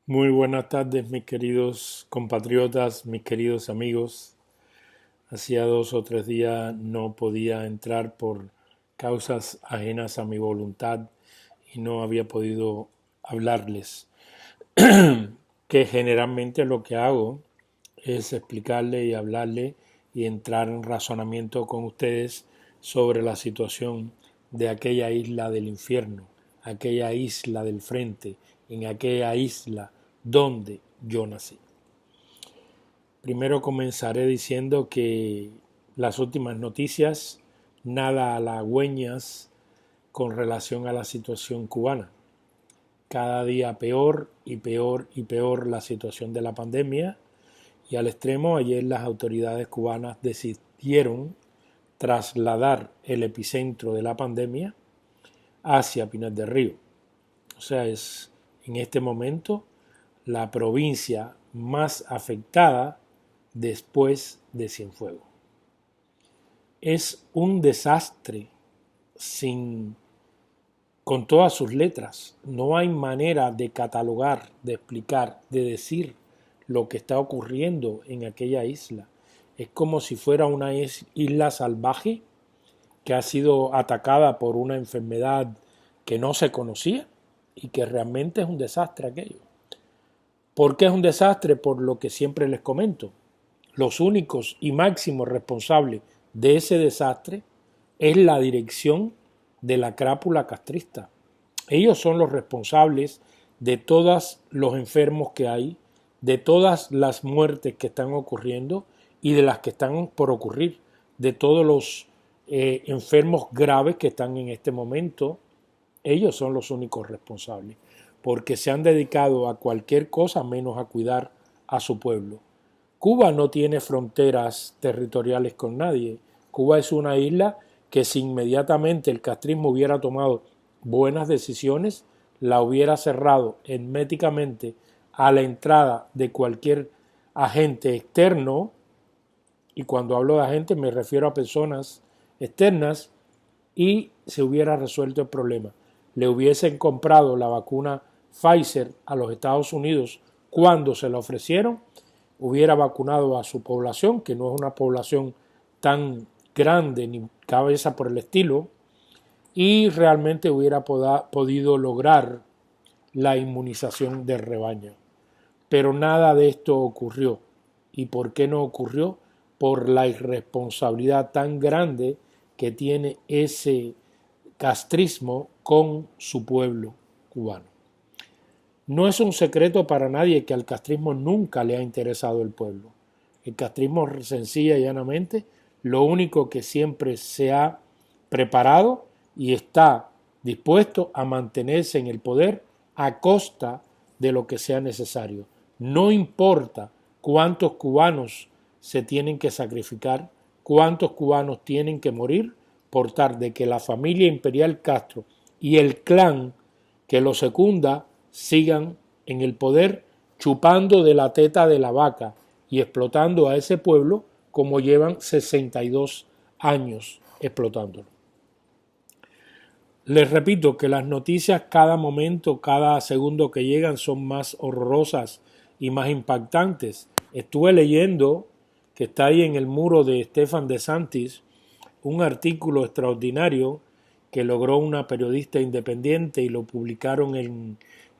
Muy buenas tardes, mis queridos compatriotas, mis queridos amigos. Hacía 2 o 3 días no podía entrar por causas ajenas a mi voluntad y no había podido hablarles. Que generalmente lo que hago es explicarle y hablarle y entrar en razonamiento con ustedes sobre la situación de aquella isla del infierno, aquella isla del frente, en aquella isla donde yo nací. Primero comenzaré diciendo que las últimas noticias nada halagüeñas con relación a la situación cubana. Cada día peor y peor y peor la situación de la pandemia y al extremo ayer las autoridades cubanas decidieron trasladar el epicentro de la pandemia hacia Pinar del Río. O sea, es en este momento la provincia más afectada después de Cienfuegos. Es un desastre sin, con todas sus letras. No hay manera de catalogar, de explicar, de decir lo que está ocurriendo en aquella isla. Es como si fuera una isla salvaje que ha sido atacada por una enfermedad que no se conocía y que realmente es un desastre aquello. ¿Por qué es un desastre? Por lo que siempre les comento. Los únicos y máximos responsables de ese desastre es la dirección de la crápula castrista. Ellos son los responsables de todos los enfermos que hay, de todas las muertes que están ocurriendo y de las que están por ocurrir, de todos los enfermos graves que están en este momento. Ellos son los únicos responsables, porque se han dedicado a cualquier cosa menos a cuidar a su pueblo. Cuba no tiene fronteras territoriales con nadie. Cuba es una isla que si inmediatamente el castrismo hubiera tomado buenas decisiones, la hubiera cerrado herméticamente a la entrada de cualquier agente externo, y cuando hablo de agentes me refiero a personas externas, y se hubiera resuelto el problema. Le hubiesen comprado la vacuna Pfizer a los Estados Unidos cuando se la ofrecieron, hubiera vacunado a su población, que no es una población tan grande ni cabeza por el estilo, y realmente hubiera podido lograr la inmunización del rebaño. Pero nada de esto ocurrió. ¿Y por qué no ocurrió? Por la irresponsabilidad tan grande que tiene ese castrismo con su pueblo cubano. No es un secreto para nadie que al castrismo nunca le ha interesado el pueblo. El castrismo, sencilla y llanamente, lo único que siempre se ha preparado y está dispuesto a mantenerse en el poder a costa de lo que sea necesario. No importa cuántos cubanos se tienen que sacrificar, cuántos cubanos tienen que morir por tal de que la familia imperial Castro y el clan que lo secunda sigan en el poder chupando de la teta de la vaca y explotando a ese pueblo como llevan 62 años explotándolo. Les repito que las noticias cada momento, cada segundo que llegan son más horrorosas y más impactantes. Estuve leyendo, que está ahí en el muro de Stefan DeSantis, un artículo extraordinario que logró una periodista independiente y lo publicaron en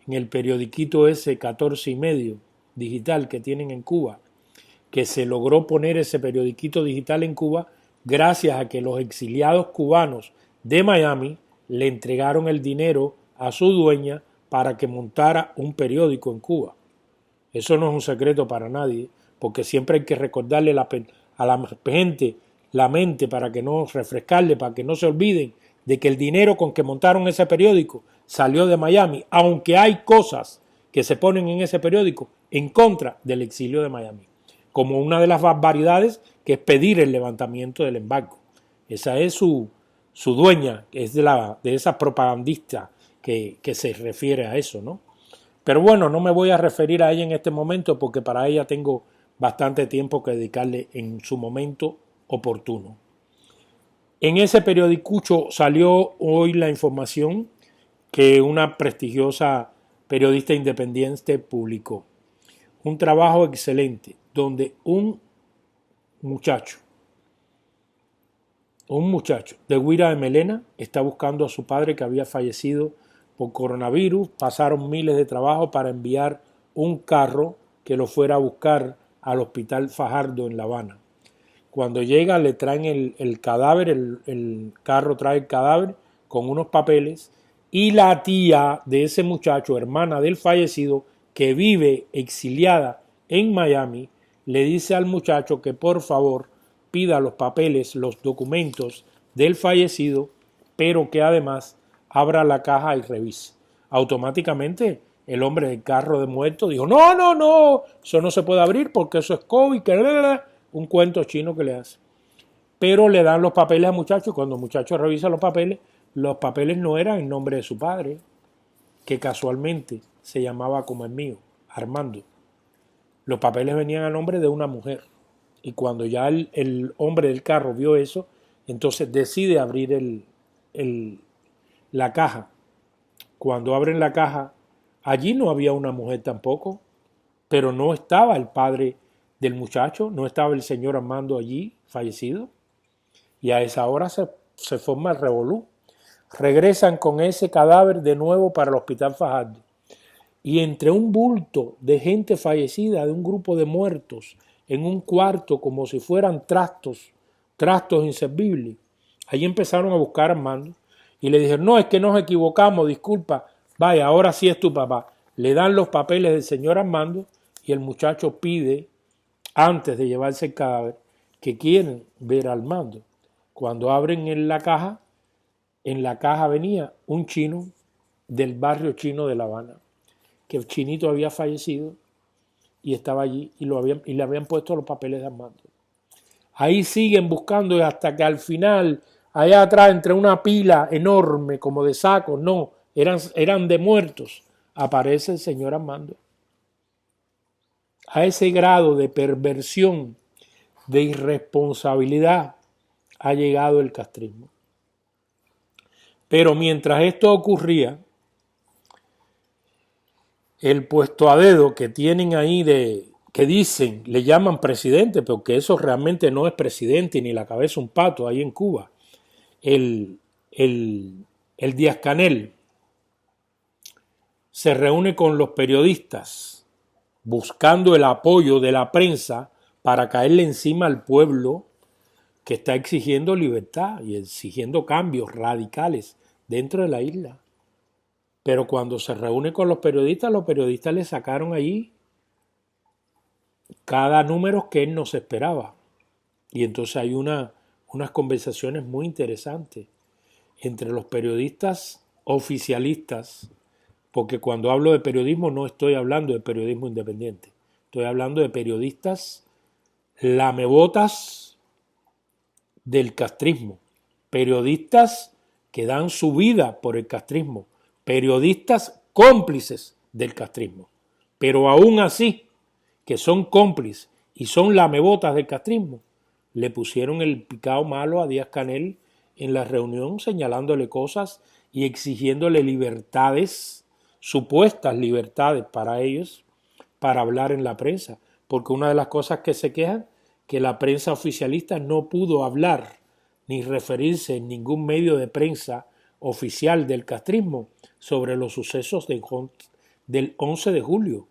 el periodiquito ese 14 y medio digital que tienen en Cuba, que se logró poner ese periodiquito digital en Cuba gracias a que los exiliados cubanos de Miami le entregaron el dinero a su dueña para que montara un periódico en Cuba. Eso no es un secreto para nadie, porque siempre hay que recordarle a la gente la mente para que no refrescarle, para que no se olviden de que el dinero con que montaron ese periódico salió de Miami, aunque hay cosas que se ponen en ese periódico en contra del exilio de Miami, como una de las barbaridades que es pedir el levantamiento del embargo. Esa es su dueña, que es de esa propagandista que se refiere a eso, ¿no? Pero bueno, no me voy a referir a ella en este momento porque para ella tengo bastante tiempo que dedicarle en su momento oportuno. En ese periodicucho salió hoy la información que una prestigiosa periodista independiente, publicó un trabajo excelente donde un muchacho de Guira de Melena está buscando a su padre que había fallecido por coronavirus. Pasaron miles de trabajos para enviar un carro que lo fuera a buscar al Hospital Fajardo en La Habana. Cuando llega le traen el cadáver, el carro trae el cadáver con unos papeles y la tía de ese muchacho, hermana del fallecido, que vive exiliada en Miami, le dice al muchacho que por favor pida los papeles, los documentos del fallecido, pero que además abra la caja y revise. Automáticamente el hombre del carro de muerto dijo, no, eso no se puede abrir porque eso es COVID, un cuento chino que le hace. Pero le dan los papeles al muchacho y cuando el muchacho revisa los papeles no eran en nombre de su padre, que casualmente se llamaba como el mío, Armando. Los papeles venían a nombre de una mujer. Y cuando ya el hombre del carro vio eso, entonces decide abrir la caja. Cuando abren la caja, allí no había una mujer tampoco, pero no estaba el padre del muchacho, no estaba el señor Armando allí, fallecido. Y a esa hora se forma el revolú. Regresan con ese cadáver de nuevo para el Hospital Fajardo. Y entre un bulto de gente fallecida, de un grupo de muertos, en un cuarto como si fueran trastos inservibles, ahí empezaron a buscar a Armando y le dijeron, no, es que nos equivocamos, disculpa, vaya, ahora sí es tu papá. Le dan los papeles del señor Armando y el muchacho pide, antes de llevarse el cadáver, que quieren ver a Armando. Cuando abren en la caja venía un chino del barrio chino de La Habana, que el chinito había fallecido y estaba allí y le habían puesto los papeles de Armando. Ahí siguen buscando hasta que al final, allá atrás, entre una pila enorme como de sacos, eran de muertos, aparece el señor Armando. A ese grado de perversión, de irresponsabilidad, ha llegado el castrismo. Pero mientras esto ocurría, el puesto a dedo que tienen ahí que dicen, le llaman presidente, pero que eso realmente no es presidente ni la cabeza un pato ahí en Cuba, el Díaz-Canel se reúne con los periodistas buscando el apoyo de la prensa para caerle encima al pueblo que está exigiendo libertad y exigiendo cambios radicales dentro de la isla. Pero cuando se reúne con los periodistas le sacaron allí cada número que él no se esperaba. Y entonces hay unas conversaciones muy interesantes entre los periodistas oficialistas, porque cuando hablo de periodismo no estoy hablando de periodismo independiente, estoy hablando de periodistas lamebotas del castrismo, periodistas que dan su vida por el castrismo, periodistas cómplices del castrismo, pero aún así, que son cómplices y son lamebotas del castrismo, le pusieron el picado malo a Díaz-Canel en la reunión señalándole cosas y exigiéndole libertades, supuestas libertades para ellos, para hablar en la prensa, porque una de las cosas que se quejan, que la prensa oficialista no pudo hablar ni referirse en ningún medio de prensa oficial del castrismo sobre los sucesos del 11 de julio,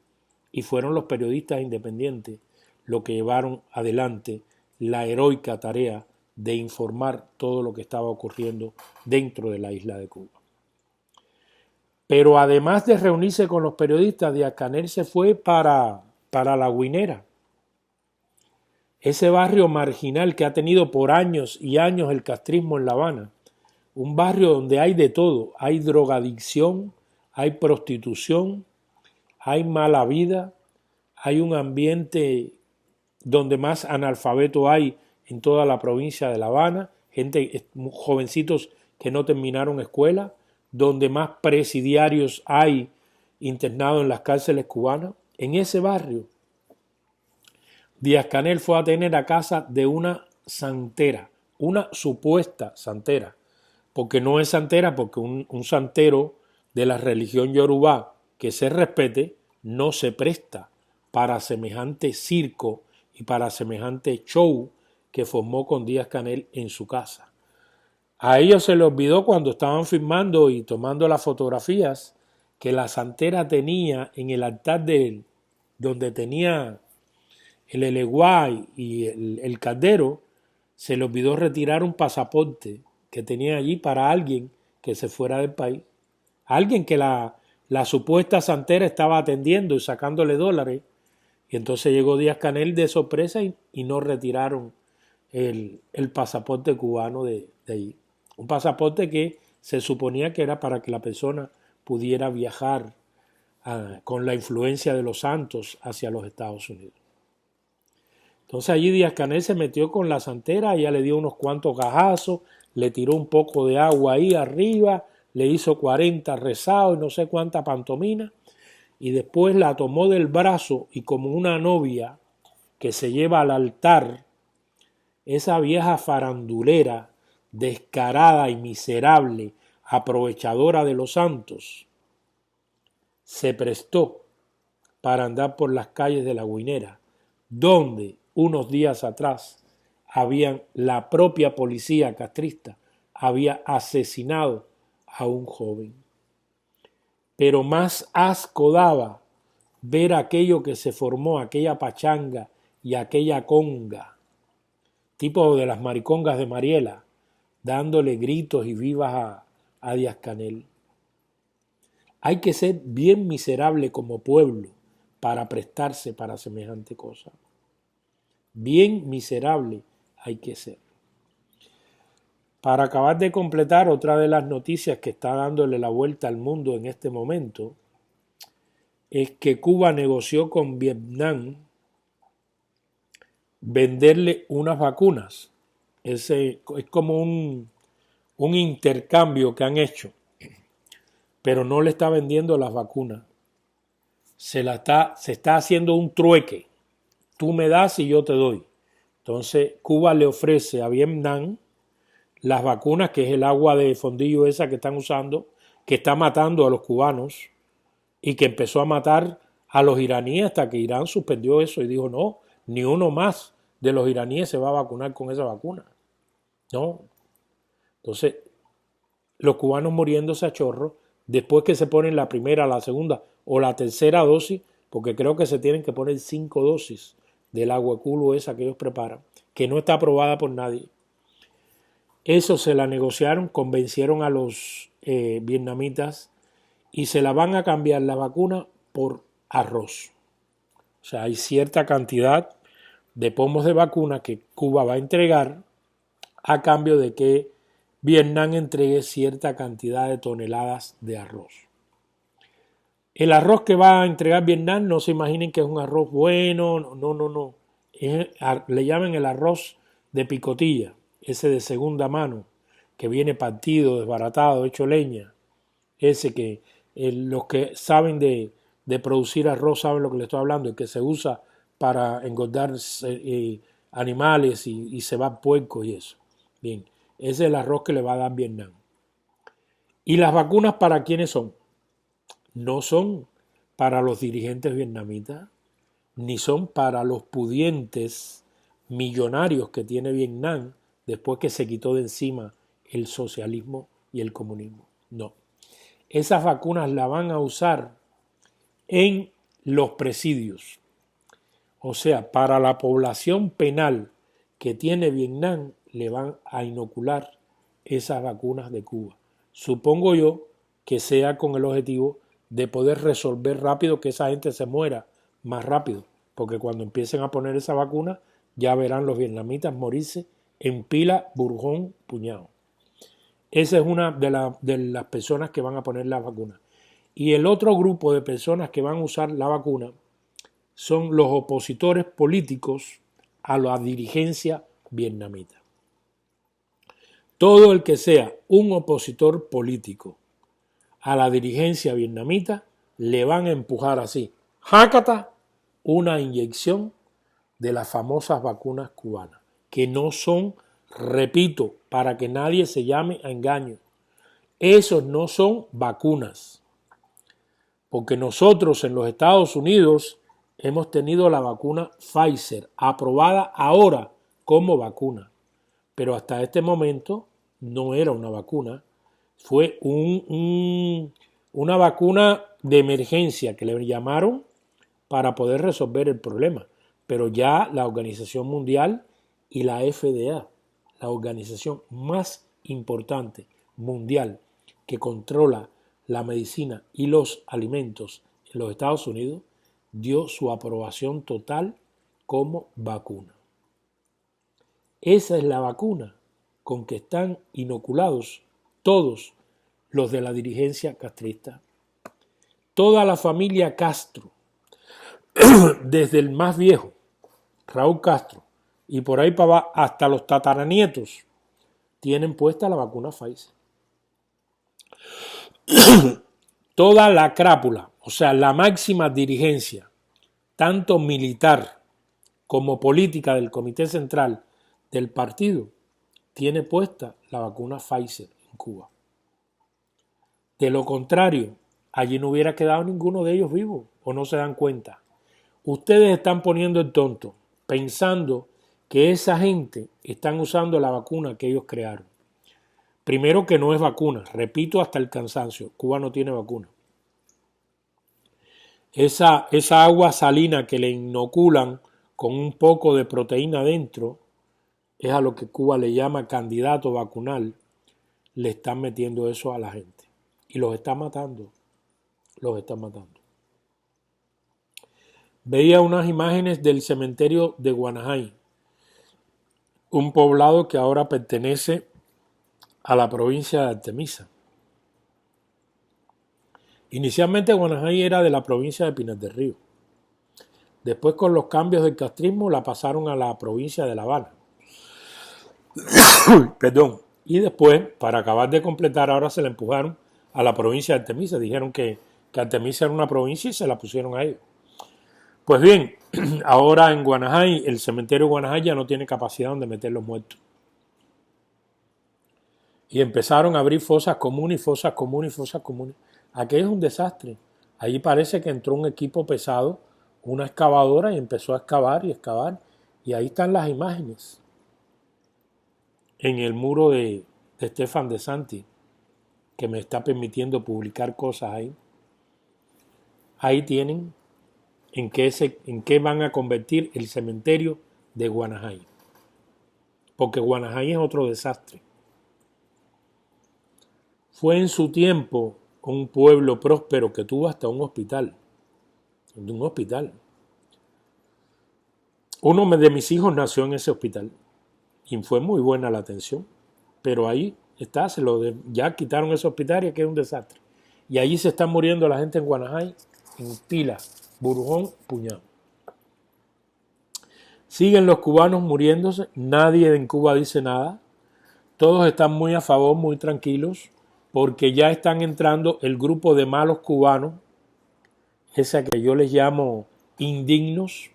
y fueron los periodistas independientes los que llevaron adelante la heroica tarea de informar todo lo que estaba ocurriendo dentro de la isla de Cuba. Pero además de reunirse con los periodistas, Díaz-Canel se fue para La Guinera, ese barrio marginal que ha tenido por años y años el castrismo en La Habana, un barrio donde hay de todo, hay drogadicción, hay prostitución, hay mala vida, hay un ambiente donde más analfabeto hay en toda la provincia de La Habana, jovencitos que no terminaron escuela, donde más presidiarios hay internados en las cárceles cubanas. En ese barrio, Díaz-Canel fue a tener a casa de una santera, una supuesta santera, porque no es santera, porque un santero de la religión yorubá, que se respete, no se presta para semejante circo y para semejante show que formó con Díaz-Canel en su casa. A ellos se les olvidó cuando estaban filmando y tomando las fotografías que la santera tenía en el altar de él, donde tenía el eleguay y el caldero, se le olvidó retirar un pasaporte que tenía allí para alguien que se fuera del país. Alguien que la supuesta santera estaba atendiendo y sacándole dólares. Y entonces llegó Díaz-Canel de sorpresa y no retiraron el pasaporte cubano de allí. Un pasaporte que se suponía que era para que la persona pudiera viajar con la influencia de los santos hacia los Estados Unidos. Entonces allí Díaz-Canel se metió con la santera, ella le dio unos cuantos gajazos, le tiró un poco de agua ahí arriba, le hizo 40 rezados y no sé cuánta pantomina, y después la tomó del brazo y como una novia que se lleva al altar, esa vieja farandulera, descarada y miserable, aprovechadora de los santos, se prestó para andar por las calles de La Guinera, donde unos días atrás la propia policía castrista había asesinado a un joven. Pero más asco daba ver aquello que se formó, aquella pachanga y aquella conga, tipo de las maricongas de Mariela, dándole gritos y vivas a Díaz-Canel. Hay que ser bien miserable como pueblo para prestarse para semejante cosa. Bien miserable hay que ser. Para acabar de completar, otra de las noticias que está dándole la vuelta al mundo en este momento es que Cuba negoció con Vietnam venderle unas vacunas. Es como un intercambio que han hecho, pero no le está vendiendo las vacunas. Se está haciendo un trueque. Tú me das y yo te doy. Entonces Cuba le ofrece a Vietnam las vacunas, que es el agua de fondillo esa que están usando, que está matando a los cubanos y que empezó a matar a los iraníes hasta que Irán suspendió eso y dijo no, ni uno más de los iraníes se va a vacunar con esa vacuna. No. Entonces, los cubanos muriéndose a chorro, después que se ponen la primera, la segunda o la tercera dosis, porque creo que se tienen que poner 5 dosis del agua culo esa que ellos preparan, que no está aprobada por nadie. Eso se la negociaron, convencieron a los vietnamitas y se la van a cambiar la vacuna por arroz. O sea, hay cierta cantidad de pomos de vacuna que Cuba va a entregar a cambio de que Vietnam entregue cierta cantidad de toneladas de arroz. El arroz que va a entregar Vietnam, no se imaginen que es un arroz bueno, no. Le llaman el arroz de picotilla, ese de segunda mano, que viene partido, desbaratado, hecho leña. Ese que los que saben de producir arroz saben lo que les estoy hablando, el que se usa para engordar animales y cebar puercos y eso. Bien, ese es el arroz que le va a dar Vietnam. ¿Y las vacunas para quiénes son? No son para los dirigentes vietnamitas, ni son para los pudientes millonarios que tiene Vietnam después que se quitó de encima el socialismo y el comunismo. No. Esas vacunas las van a usar en los presidios. O sea, para la población penal que tiene Vietnam, le van a inocular esas vacunas de Cuba. Supongo yo que sea con el objetivo de poder resolver rápido que esa gente se muera más rápido, porque cuando empiecen a poner esa vacuna ya verán los vietnamitas morirse en pila, burjón, puñado. Esa es una de las personas que van a poner la vacuna. Y el otro grupo de personas que van a usar la vacuna son los opositores políticos a la dirigencia vietnamita. Todo el que sea un opositor político a la dirigencia vietnamita le van a empujar así, jácata, una inyección de las famosas vacunas cubanas, que no son, repito, para que nadie se llame a engaño, esos no son vacunas. porque nosotros en los Estados Unidos hemos tenido la vacuna Pfizer aprobada ahora como vacuna, pero hasta este momento no era una vacuna, fue una vacuna de emergencia que le llamaron para poder resolver el problema, pero ya la Organización Mundial y la FDA, la organización más importante mundial que controla la medicina y los alimentos en los Estados Unidos, dio su aprobación total como vacuna. Esa es la vacuna con que están inoculados todos los de la dirigencia castrista. Toda la familia Castro, desde el más viejo, Raúl Castro, y por ahí para abajo, hasta los tataranietos, tienen puesta la vacuna Pfizer. Toda la crápula, o sea, la máxima dirigencia, tanto militar como política del Comité Central del partido, tiene puesta la vacuna Pfizer en Cuba. De lo contrario, allí no hubiera quedado ninguno de ellos vivo, o no se dan cuenta. Ustedes están poniendo el tonto, pensando que esa gente están usando la vacuna que ellos crearon. Primero que no es vacuna, repito hasta el cansancio, Cuba no tiene vacuna. Esa agua salina que le inoculan con un poco de proteína dentro, es a lo que Cuba le llama candidato vacunal, le están metiendo eso a la gente. Y los está matando, los está matando. Veía unas imágenes del cementerio de Guanajay, un poblado que ahora pertenece a la provincia de Artemisa. Inicialmente Guanajay era de la provincia de Pinar del Río. Después, con los cambios del castrismo, la pasaron a la provincia de La Habana. Perdón. Y después, para acabar de completar, ahora se la empujaron a la provincia de Artemisa. Dijeron que Artemisa era una provincia y se la pusieron a ellos. Pues bien, ahora en Guanajay, el cementerio de Guanajay ya no tiene capacidad donde meter los muertos. Y empezaron a abrir fosas comunes y fosas comunes y fosas comunes. Aquello es un desastre. Allí parece que entró un equipo pesado, una excavadora, y empezó a excavar y excavar. Y ahí están las imágenes en el muro de Stefan de Santi, que me está permitiendo publicar cosas ahí. Ahí tienen en qué van a convertir el cementerio de Guanajay. Porque Guanajay es otro desastre. Fue en su tiempo un pueblo próspero que tuvo hasta un hospital. Uno de mis hijos nació en ese hospital y fue muy buena la atención. Pero ahí está, ya quitaron ese hospital y aquí es un desastre. Y allí se están muriendo la gente en Guanajay en pila, burujón, puñado. Siguen los cubanos muriéndose, nadie en Cuba dice nada. Todos están muy a favor, muy tranquilos, porque ya están entrando el grupo de malos cubanos, esa que yo les llamo indignos,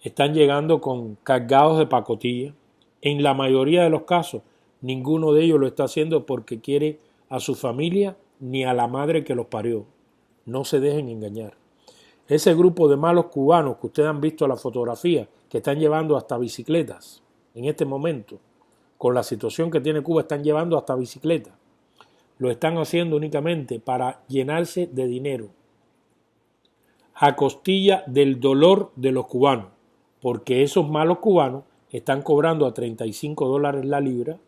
están llegando cargados de pacotilla. En la mayoría de los casos, ninguno de ellos lo está haciendo porque quiere a su familia ni a la madre que los parió. No se dejen engañar. Ese grupo de malos cubanos que ustedes han visto la fotografía, que están llevando hasta bicicletas en este momento, con la situación que tiene Cuba, están llevando hasta bicicletas. Lo están haciendo únicamente para llenarse de dinero a costilla del dolor de los cubanos, porque esos malos cubanos están cobrando a $35 la libra,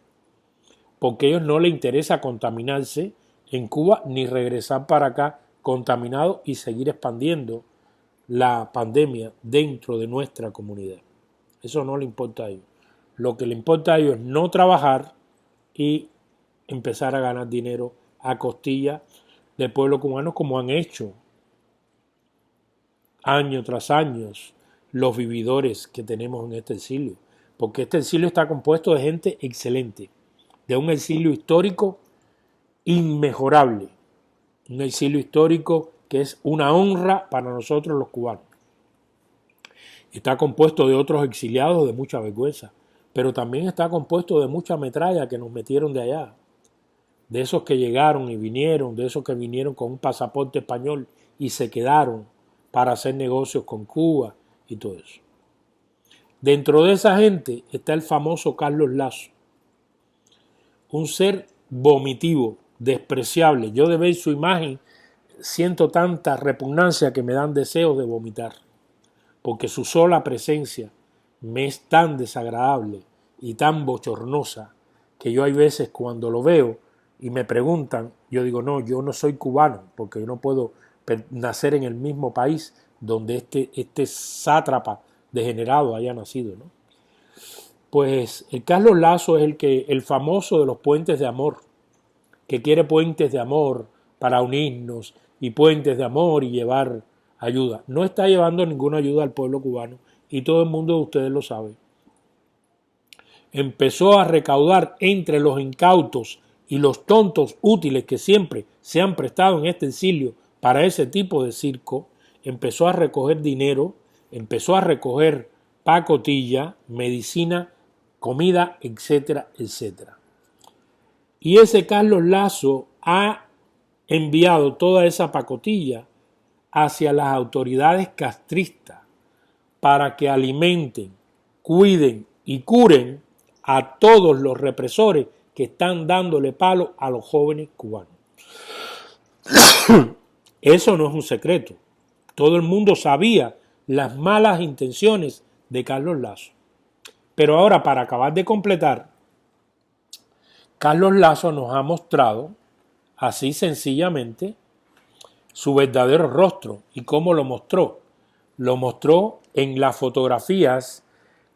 porque a ellos no les interesa contaminarse en Cuba ni regresar para acá contaminados y seguir expandiendo la pandemia dentro de nuestra comunidad. Eso no le importa a ellos. Lo que le importa a ellos es no trabajar y empezar a ganar dinero a costilla del pueblo cubano, como han hecho año tras año los vividores que tenemos en este exilio. Porque este exilio está compuesto de gente excelente, de un exilio histórico inmejorable, un exilio histórico que es una honra para nosotros los cubanos. Está compuesto de otros exiliados de mucha vergüenza, pero también está compuesto de mucha metralla que nos metieron de allá, de esos que llegaron y vinieron, de esos que vinieron con un pasaporte español y se quedaron para hacer negocios con Cuba y todo eso. Dentro de esa gente está el famoso Carlos Lazo, un ser vomitivo, despreciable. Yo de ver su imagen siento tanta repugnancia que me dan deseos de vomitar, porque su sola presencia me es tan desagradable y tan bochornosa que yo hay veces cuando lo veo y me preguntan, yo digo, no, yo no soy cubano, porque yo no puedo nacer en el mismo país donde este sátrapa degenerado haya nacido, ¿no? Pues el Carlos Lazo es el famoso de los puentes de amor, que quiere puentes de amor para unirnos y puentes de amor y llevar ayuda. No está llevando ninguna ayuda al pueblo cubano y todo el mundo de ustedes lo sabe. Empezó a recaudar entre los incautos y los tontos útiles que siempre se han prestado en este exilio para ese tipo de circo, empezó a recoger dinero, empezó a recoger pacotilla, medicina, comida, etcétera, etcétera. Y ese Carlos Lazo ha enviado toda esa pacotilla hacia las autoridades castristas para que alimenten, cuiden y curen a todos los represores que están dándole palo a los jóvenes cubanos. Eso no es un secreto. Todo el mundo sabía las malas intenciones de Carlos Lazo. Pero ahora, para acabar de completar, Carlos Lazo nos ha mostrado, así sencillamente, su verdadero rostro. ¿Y cómo lo mostró? Lo mostró en las fotografías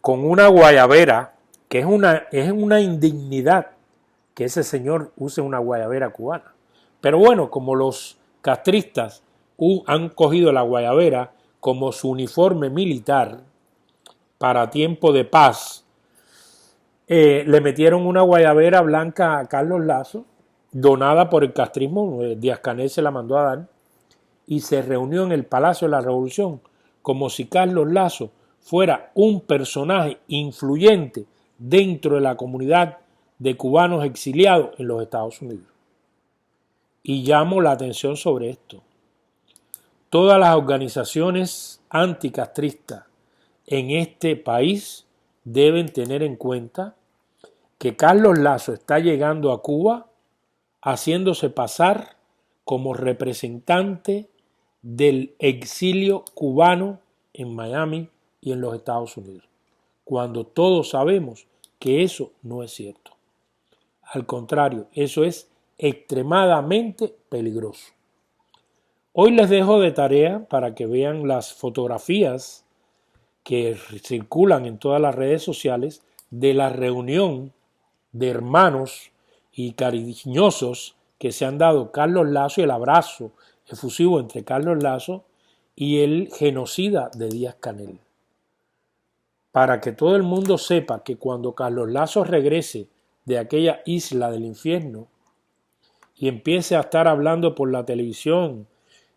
con una guayabera, que es una indignidad que ese señor use una guayabera cubana. Pero bueno, como los castristas han cogido la guayabera como su uniforme militar para tiempo de paz, le metieron una guayabera blanca a Carlos Lazo, donada por el castrismo, Díaz-Canel se la mandó a dar, y se reunió en el Palacio de la Revolución como si Carlos Lazo fuera un personaje influyente dentro de la comunidad de cubanos exiliados en los Estados Unidos. Y llamo la atención sobre esto. Todas las organizaciones anticastristas en este país deben tener en cuenta que Carlos Lazo está llegando a Cuba haciéndose pasar como representante del exilio cubano en Miami y en los Estados Unidos, cuando todos sabemos que eso no es cierto. Al contrario, eso es extremadamente peligroso. Hoy les dejo de tarea para que vean las fotografías que circulan en todas las redes sociales de la reunión de hermanos y cariñosos que se han dado Carlos Lazo y el abrazo efusivo entre Carlos Lazo y el genocida de Díaz-Canel. Para que todo el mundo sepa que cuando Carlos Lazo regrese de aquella isla del infierno y empiece a estar hablando por la televisión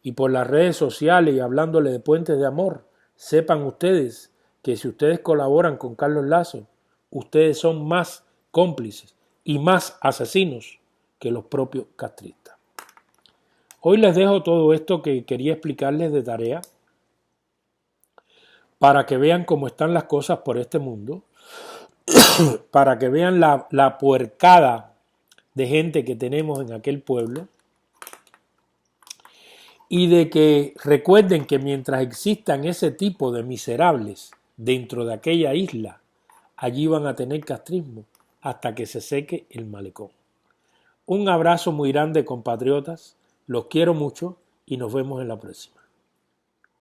y por las redes sociales y hablándole de puentes de amor, sepan ustedes que si ustedes colaboran con Carlos Lazo, ustedes son más cómplices y más asesinos que los propios castristas. Hoy les dejo todo esto que quería explicarles de tarea para que vean cómo están las cosas por este mundo, para que vean la puercada de gente que tenemos en aquel pueblo y de que recuerden que mientras existan ese tipo de miserables dentro de aquella isla, allí van a tener castrismo hasta que se seque el malecón. Un abrazo muy grande, compatriotas, los quiero mucho y nos vemos en la próxima.